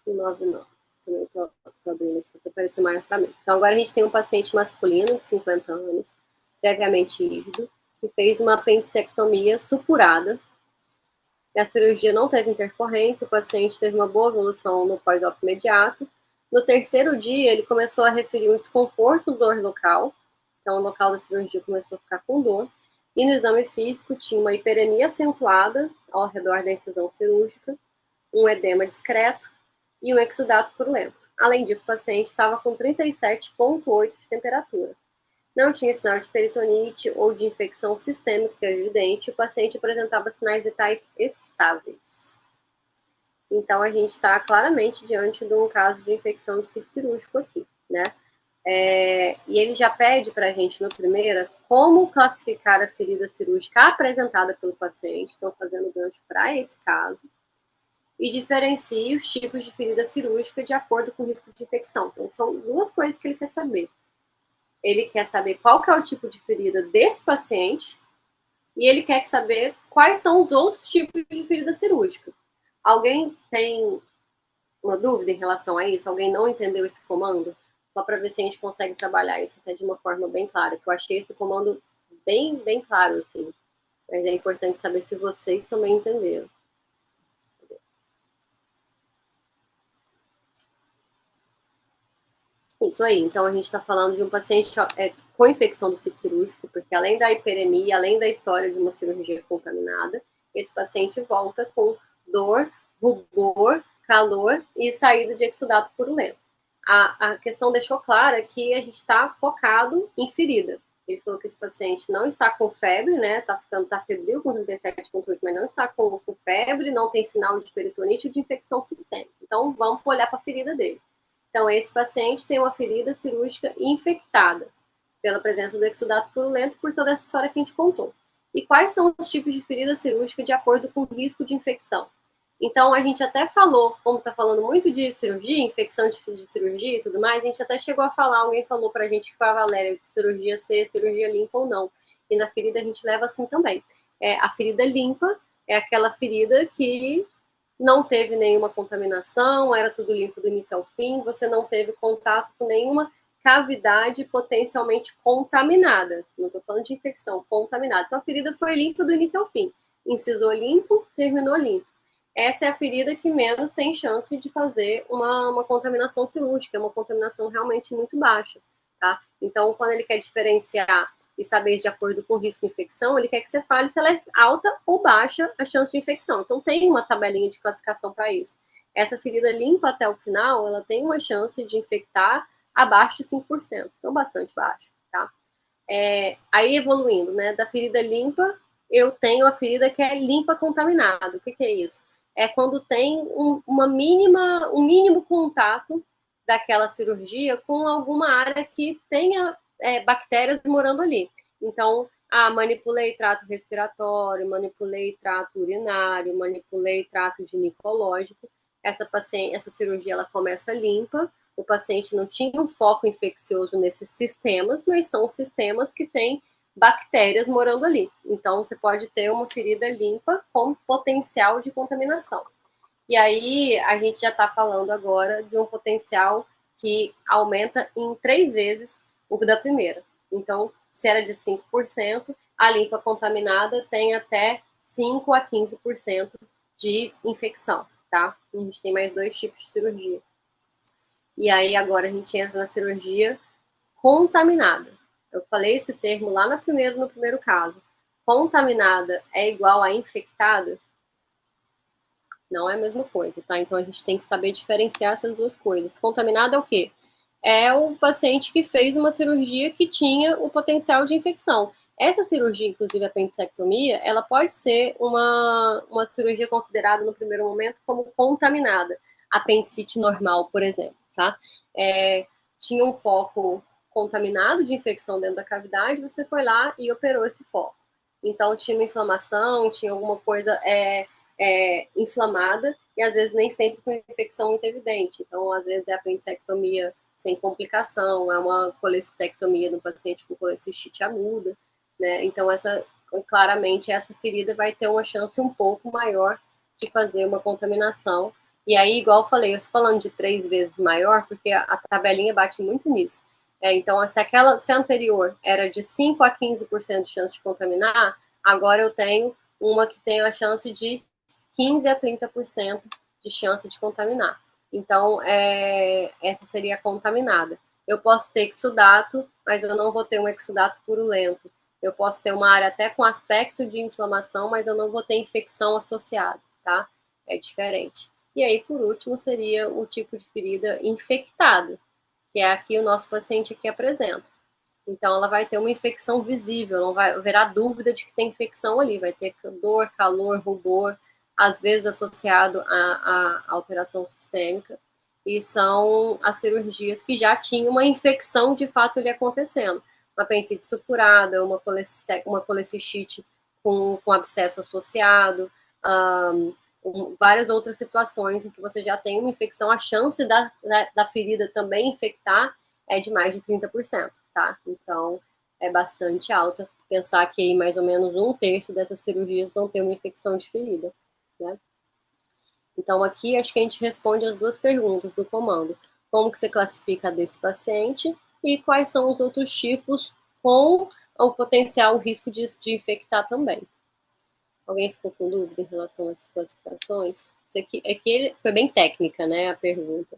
199. Também estou abrindo aqui para parecer maior para mim. Então, agora a gente tem um paciente masculino de 50 anos, previamente rígido, que fez uma apendicectomia supurada. E a cirurgia não teve intercorrência, o paciente teve uma boa evolução no pós-op imediato. No terceiro dia, ele começou a referir um desconforto, dor local. Então, o local da cirurgia começou a ficar com dor. E no exame físico, tinha uma hiperemia acentuada ao redor da incisão cirúrgica, um edema discreto e um exudato purulento. Além disso, o paciente estava com 37,8 de temperatura. Não tinha sinal de peritonite ou de infecção sistêmica evidente, o paciente apresentava sinais vitais estáveis. Então, a gente está claramente diante de um caso de infecção de sítio cirúrgico aqui, né? E ele já pede para a gente, no primeiro, como classificar a ferida cirúrgica apresentada pelo paciente, estão fazendo gancho para esse caso, e diferencie os tipos de ferida cirúrgica de acordo com o risco de infecção. Então, são duas coisas que ele quer saber. Ele quer saber qual que é o tipo de ferida desse paciente e ele quer saber quais são os outros tipos de ferida cirúrgica. Alguém tem uma dúvida em relação a isso? Alguém não entendeu esse comando? Só para ver se a gente consegue trabalhar isso até de uma forma bem clara, que eu achei esse comando bem claro, assim. Mas é importante saber se vocês também entenderam. Isso aí, então a gente está falando de um paciente com infecção do sítio cirúrgico, porque além da hiperemia, além da história de uma cirurgia contaminada, esse paciente volta com dor, rubor, calor e saída de exudato purulento. A questão deixou clara que a gente está focado em ferida. Ele falou que esse paciente não está com febre, né? Tá febril com 37,8, mas não está com febre, não tem sinal de peritonite ou de infecção sistêmica. Então, vamos olhar para a ferida dele. Então, esse paciente tem uma ferida cirúrgica infectada pela presença do exudato purulento por toda essa história que a gente contou. E quais são os tipos de ferida cirúrgica de acordo com o risco de infecção? Então, a gente até falou, como está falando muito de cirurgia, infecção de cirurgia e tudo mais, a gente até chegou a falar, alguém falou para a gente que foi a Valéria, que cirurgia ser cirurgia limpa ou não. E na ferida a gente leva assim também. A ferida limpa é aquela ferida que não teve nenhuma contaminação, era tudo limpo do início ao fim, você não teve contato com nenhuma cavidade potencialmente contaminada. Não estou falando de infecção, contaminada. Então a ferida foi limpa do início ao fim. Incisou limpo, terminou limpo. Essa é a ferida que menos tem chance de fazer uma contaminação cirúrgica, uma contaminação realmente muito baixa. Tá? Então, quando ele quer diferenciar e saber de acordo com o risco de infecção, ele quer que você fale se ela é alta ou baixa a chance de infecção. Então, tem uma tabelinha de classificação para isso. Essa ferida limpa até o final, ela tem uma chance de infectar abaixo de 5%, então bastante baixo, tá? Aí, evoluindo, né, da ferida limpa, eu tenho a ferida que é limpa contaminada. O que é isso? É quando tem um mínimo contato daquela cirurgia com alguma área que tenha bactérias morando ali. Então, manipulei trato respiratório, manipulei trato urinário, manipulei trato ginecológico. Essa cirurgia ela começa limpa, o paciente não tinha um foco infeccioso nesses sistemas, mas são sistemas que têm bactérias morando ali. Então, você pode ter uma ferida limpa com potencial de contaminação. E aí, a gente já está falando agora de um potencial que aumenta em 3 vezes o da primeira. Então, se era de 5%, a limpa contaminada tem até 5 a 15% de infecção, tá? A gente tem mais 2 tipos de cirurgia. E aí, agora a gente entra na cirurgia contaminada. Eu falei esse termo lá no primeiro caso. Contaminada é igual a infectada? Não é a mesma coisa, tá? Então a gente tem que saber diferenciar essas duas coisas. Contaminado é o quê? É o paciente que fez uma cirurgia que tinha o potencial de infecção. Essa cirurgia, inclusive a apendicectomia, ela pode ser uma cirurgia considerada no primeiro momento como contaminada. Apendicite normal, por exemplo, tá? Tinha um foco contaminado de infecção dentro da cavidade, você foi lá e operou esse foco. Então tinha uma inflamação, tinha alguma coisa inflamada e às vezes nem sempre com infecção muito evidente. Então, às vezes é apendicectomia sem complicação, é uma colecistectomia no paciente com colecistite aguda, né? Então, claramente, essa ferida vai ter uma chance um pouco maior de fazer uma contaminação E aí, igual eu falei, eu estou falando de 3 vezes maior, porque a tabelinha bate muito nisso. Então, se a anterior era de 5 a 15% de chance de contaminar, agora eu tenho uma que tem a chance de 15 a 30% de chance de contaminar. Então, essa seria a contaminada. Eu posso ter exudato, mas eu não vou ter um exudato purulento. Eu posso ter uma área até com aspecto de inflamação, mas eu não vou ter infecção associada, tá? É diferente. E aí, por último, seria o tipo de ferida infectada, que é aqui o nosso paciente aqui apresenta. Então, ela vai ter uma infecção visível, não vai haverá dúvida de que tem infecção ali, vai ter dor, calor, rubor, às vezes associado a alteração sistêmica, e são as cirurgias que já tinham uma infecção de fato ali acontecendo. Uma apendicite supurada, uma colecistite com abscesso associado, várias outras situações em que você já tem uma infecção, a chance da ferida também infectar é de mais de 30%, tá? Então, é bastante alta pensar que aí mais ou menos 1/3 dessas cirurgias vão ter uma infecção de ferida, né? Então, aqui acho que a gente responde as duas perguntas do comando. Como que você classifica desse paciente e quais são os outros tipos com o potencial risco de infectar também. Alguém ficou com dúvida em relação a essas classificações? Aqui foi bem técnica, né, a pergunta.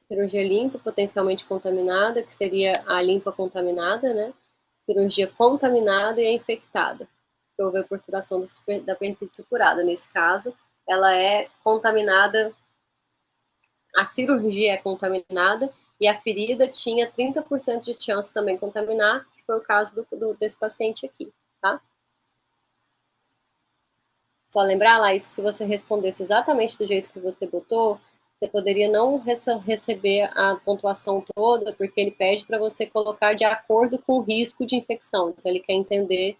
Cirurgia limpa, potencialmente contaminada, que seria a limpa contaminada, né? Cirurgia contaminada e a infectada, que houve a perfuração da apendicite supurada. Nesse caso, ela é contaminada, a cirurgia é contaminada e a ferida tinha 30% de chance também de contaminar, que foi o caso desse paciente aqui, tá? Só lembrar, Laís, que se você respondesse exatamente do jeito que você botou, você poderia não receber a pontuação toda, porque ele pede para você colocar de acordo com o risco de infecção. Então, ele quer entender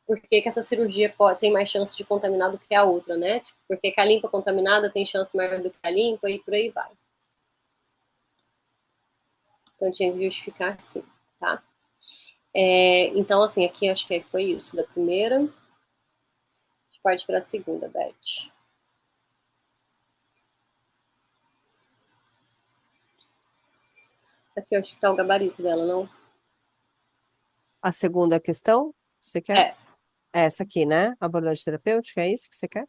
por que essa cirurgia tem mais chance de contaminar do que a outra, né? Tipo, por que a limpa contaminada tem chance maior do que a limpa e por aí vai. Então, tinha que justificar assim, tá? Então, assim, aqui acho que foi isso da primeira. A gente pode para a segunda, Beth. Aqui eu acho que tá o gabarito dela, não? A segunda questão, você quer? É. Essa aqui, né? Abordagem terapêutica, é isso que você quer?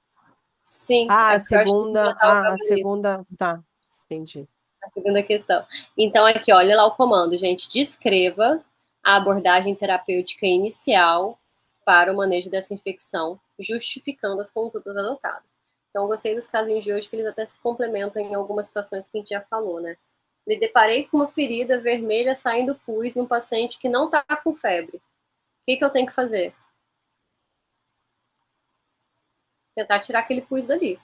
Sim, Ah, é porque eu acho que tem que botar o a gabarito, segunda, tá, entendi. a segunda questão. Então, aqui, olha lá o comando, gente. Descreva a abordagem terapêutica inicial para o manejo dessa infecção, justificando as condutas adotadas. Então, gostei dos casinhos de hoje, que eles até se complementam em algumas situações que a gente já falou, né? Me deparei com uma ferida vermelha saindo pus num paciente que não está com febre. O que eu tenho que fazer? Tentar tirar aquele pus dali.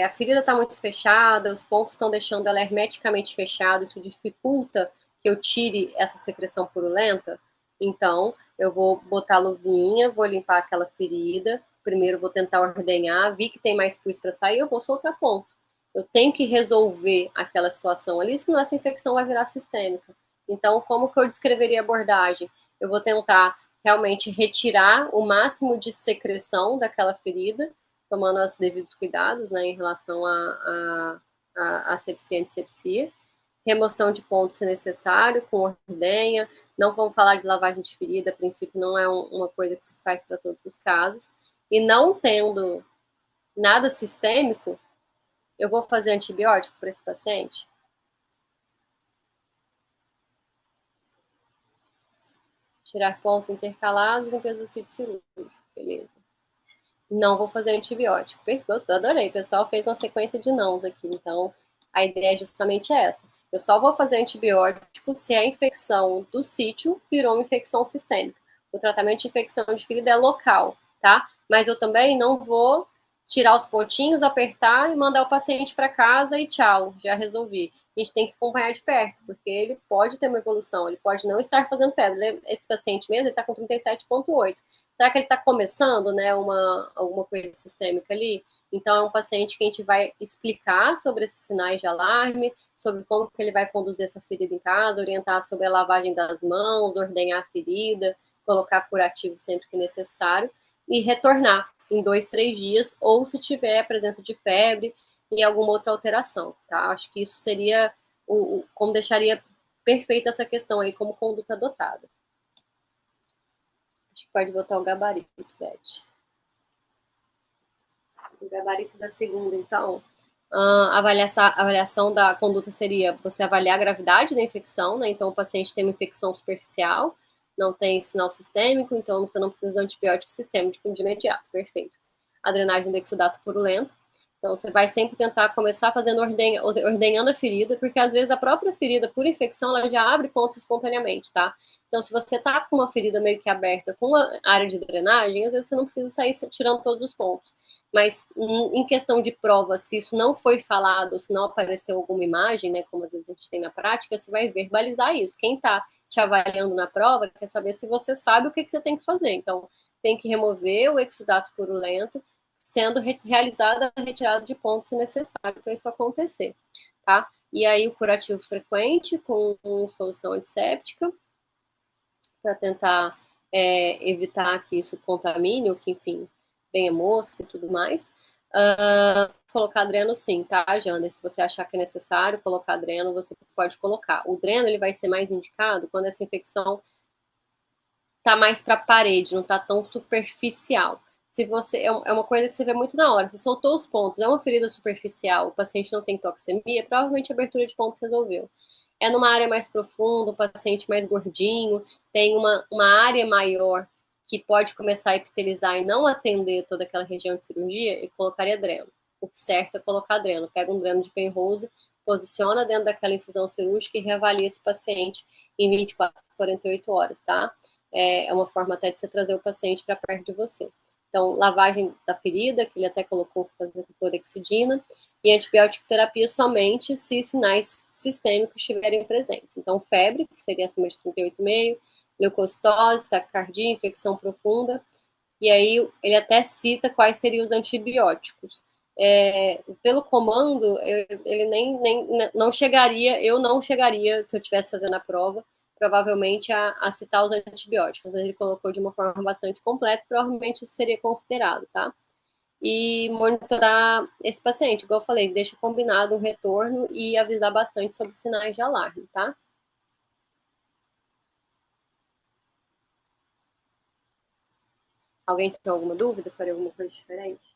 A ferida está muito fechada, os pontos estão deixando ela hermeticamente fechada, isso dificulta que eu tire essa secreção purulenta. Então, eu vou botar a luvinha, vou limpar aquela ferida, primeiro vou tentar ordenhar, vi que tem mais pus para sair, eu vou soltar ponto. Eu tenho que resolver aquela situação ali, senão essa infecção vai virar sistêmica. Então, como que eu descreveria a abordagem? Eu vou tentar realmente retirar o máximo de secreção daquela ferida, tomando os devidos cuidados, né, em relação a asepsia e antissepsia, remoção de pontos se necessário, com ordenha, não vamos falar de lavagem de ferida, a princípio não é uma coisa que se faz para todos os casos, e não tendo nada sistêmico, eu vou fazer antibiótico para esse paciente? Tirar pontos intercalados, limpeza do sítio cirúrgico, beleza. Não vou fazer antibiótico. Perfeito, adorei. O pessoal fez uma sequência de nãos aqui. Então, a ideia é justamente essa. Eu só vou fazer antibiótico se a infecção do sítio virou uma infecção sistêmica. O tratamento de infecção de ferida é local, tá? Mas eu também não vou tirar os pontinhos, apertar e mandar o paciente para casa e tchau, já resolvi. A gente tem que acompanhar de perto, porque ele pode ter uma evolução, ele pode não estar fazendo febre. Esse paciente mesmo, ele está com 37,8. Será que ele está começando, né, alguma coisa sistêmica ali? Então, é um paciente que a gente vai explicar sobre esses sinais de alarme, sobre como que ele vai conduzir essa ferida em casa, orientar sobre a lavagem das mãos, ordenhar a ferida, colocar curativo sempre que necessário e retornar. em 2, 3 dias, ou se tiver presença de febre e alguma outra alteração, tá? Acho que isso seria como deixaria perfeita essa questão aí como conduta adotada. Acho que pode botar o gabarito, Beth. O gabarito da segunda, então, a avaliação da conduta seria você avaliar a gravidade da infecção, né? Então, o paciente tem uma infecção superficial, não tem sinal sistêmico, então você não precisa de antibiótico sistêmico de imediato, perfeito. A drenagem do exudato purulento. Então, você vai sempre tentar começar fazendo ordenhando a ferida, porque às vezes a própria ferida por infecção, ela já abre pontos espontaneamente, tá? Então, se você tá com uma ferida meio que aberta com a área de drenagem, às vezes você não precisa sair tirando todos os pontos. Mas em questão de prova, se isso não foi falado, se não apareceu alguma imagem, né, como às vezes a gente tem na prática, você vai verbalizar isso. Quem está te avaliando na prova quer saber se você sabe o que você tem que fazer. Então, tem que remover o exudato purulento, sendo realizada a retirada de pontos se necessário para isso acontecer, tá? E aí o curativo frequente com solução antisséptica, para tentar evitar que isso contamine, ou que, enfim, venha mosca e tudo mais. Colocar dreno sim, tá, Jander? Se você achar que é necessário colocar dreno, você pode colocar. O dreno ele vai ser mais indicado quando essa infecção tá mais para a parede, não tá tão superficial. Se você é uma coisa que você vê muito na hora, você soltou os pontos, é uma ferida superficial, o paciente não tem toxemia, provavelmente a abertura de pontos resolveu. É numa área mais profunda, o paciente mais gordinho, tem uma área maior que pode começar a epitelizar e não atender toda aquela região de cirurgia, e colocaria dreno. O certo é colocar dreno. Pega um dreno de Penrose, posiciona dentro daquela incisão cirúrgica e reavalia esse paciente em 24, 48 horas, tá? É uma forma até de você trazer o paciente para perto de você. Então, lavagem da ferida, que ele até colocou fazer com clorexidina, e antibiótico terapia somente se sinais sistêmicos estiverem presentes. Então, febre, que seria acima de 38,5, leucocitose, taquicardia, infecção profunda, e aí ele até cita quais seriam os antibióticos. Pelo comando, ele não chegaria, eu não chegaria, se eu estivesse fazendo a prova, provavelmente a citar os antibióticos. Ele colocou de uma forma bastante completa, provavelmente isso seria considerado, tá? E monitorar esse paciente, igual eu falei, deixa combinado o retorno e avisar bastante sobre sinais de alarme, tá? Alguém tem alguma dúvida? Faria alguma coisa diferente?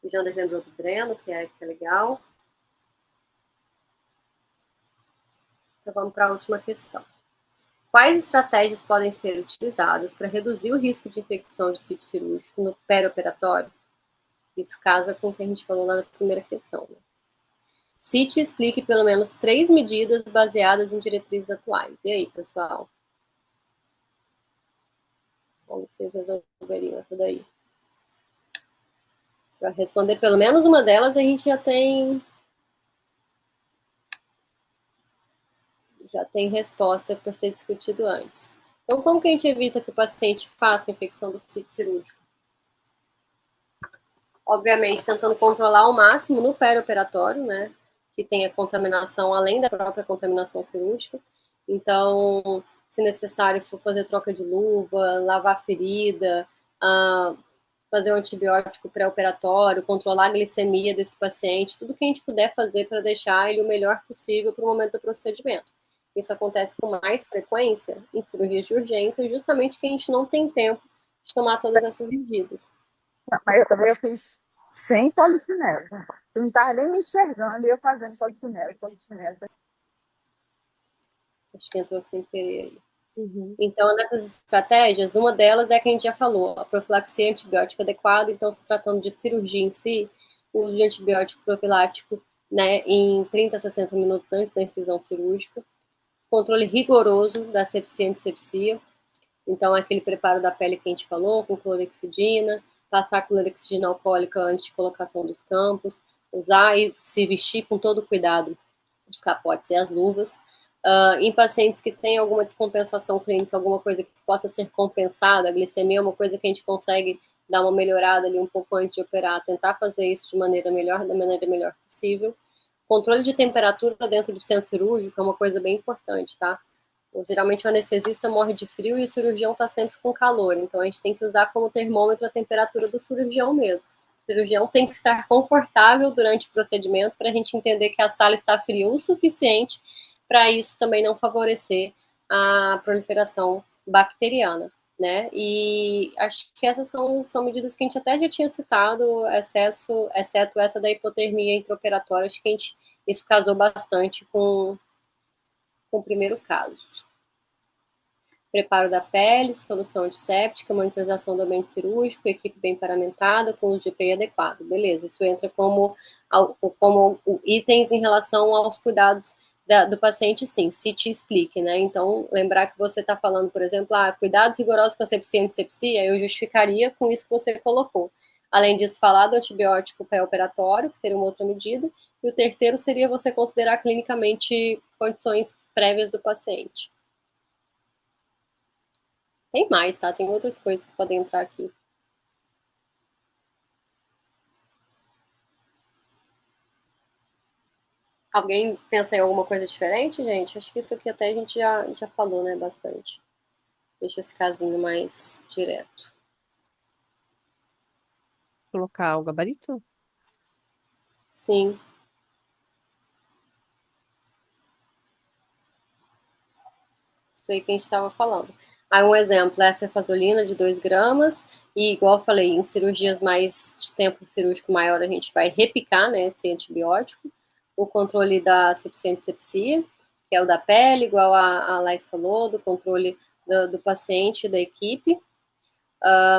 O Jander lembrou do dreno, que é legal. Então vamos para a última questão. Quais estratégias podem ser utilizadas para reduzir o risco de infecção de sítio cirúrgico no perioperatório? Isso casa com o que a gente falou lá na primeira questão. Né? Cite e explique pelo menos 3 medidas baseadas em diretrizes atuais. E aí, pessoal? Como vocês resolveriam essa daí? Para responder pelo menos uma delas, a gente já tem resposta por ter discutido antes. Então, como que a gente evita que o paciente faça infecção do sítio cirúrgico? Obviamente, tentando controlar ao máximo no perioperatório, né? Que tenha contaminação além da própria contaminação cirúrgica. Então, se necessário, for fazer troca de luva, lavar a ferida, fazer um antibiótico pré-operatório, controlar a glicemia desse paciente, tudo que a gente puder fazer para deixar ele o melhor possível para o momento do procedimento. Isso acontece com mais frequência em cirurgias de urgência, justamente que a gente não tem tempo de tomar todas essas medidas. Mas eu também fiz sem polichinelo. Eu não estava nem me enxergando e eu fazendo polichinelo. Acho que entrou sem querer aí. Uhum. Então, nessas estratégias, uma delas é que a gente já falou, a profilaxia antibiótica adequada. Então, se tratando de cirurgia em si, o uso de antibiótico profilático, né, em 30 a 60 minutos antes da incisão cirúrgica. Controle rigoroso da sepsia e antissepsia. Então, aquele preparo da pele que a gente falou, com clorexidina, passar clorexidina alcoólica antes de colocação dos campos, usar e se vestir com todo cuidado os capotes e as luvas. Em pacientes que têm alguma descompensação clínica, alguma coisa que possa ser compensada, a glicemia é uma coisa que a gente consegue dar uma melhorada ali um pouco antes de operar, tentar fazer isso da maneira melhor possível. Controle de temperatura dentro do centro cirúrgico é uma coisa bem importante, tá? Geralmente o anestesista morre de frio e o cirurgião está sempre com calor, então a gente tem que usar como termômetro a temperatura do cirurgião mesmo. O cirurgião tem que estar confortável durante o procedimento para a gente entender que a sala está fria o suficiente para isso também não favorecer a proliferação bacteriana, né? E acho que essas são medidas que a gente até já tinha citado, exceto essa da hipotermia intraoperatória, acho que isso casou bastante com o primeiro caso. Preparo da pele, solução antisséptica, monitorização do ambiente cirúrgico, equipe bem paramentada, com uso de EPI adequado. Beleza, isso entra como itens em relação aos cuidados do paciente, sim, se te explique, né? Então, lembrar que você está falando, por exemplo, cuidados rigorosos com asepsia e antisepsia, eu justificaria com isso que você colocou. Além disso, falar do antibiótico pré-operatório, que seria uma outra medida, e o terceiro seria você considerar clinicamente condições prévias do paciente. Tem mais, tá? Tem outras coisas que podem entrar aqui. Alguém pensa em alguma coisa diferente, gente? Acho que isso aqui até a gente já falou, né, bastante. Deixa esse casinho mais direto. Colocar o gabarito? Sim. Isso aí que a gente estava falando. Aí um exemplo é a cefazolina de 2 gramas, e igual eu falei, em cirurgias mais de tempo cirúrgico maior, a gente vai repicar, né, esse antibiótico. O controle da sepsia e antisepsia, que é o da pele, igual a Laís falou, do controle do paciente e da equipe.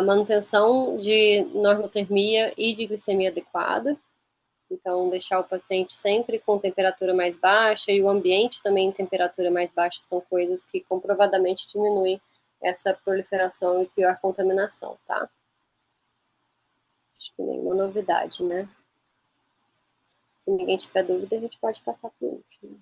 Manutenção de normotermia e de glicemia adequada. Então, deixar o paciente sempre com temperatura mais baixa e o ambiente também em temperatura mais baixa são coisas que comprovadamente diminuem essa proliferação e pior contaminação, tá? Acho que nenhuma novidade, né? Se ninguém tiver dúvida, a gente pode passar para o último.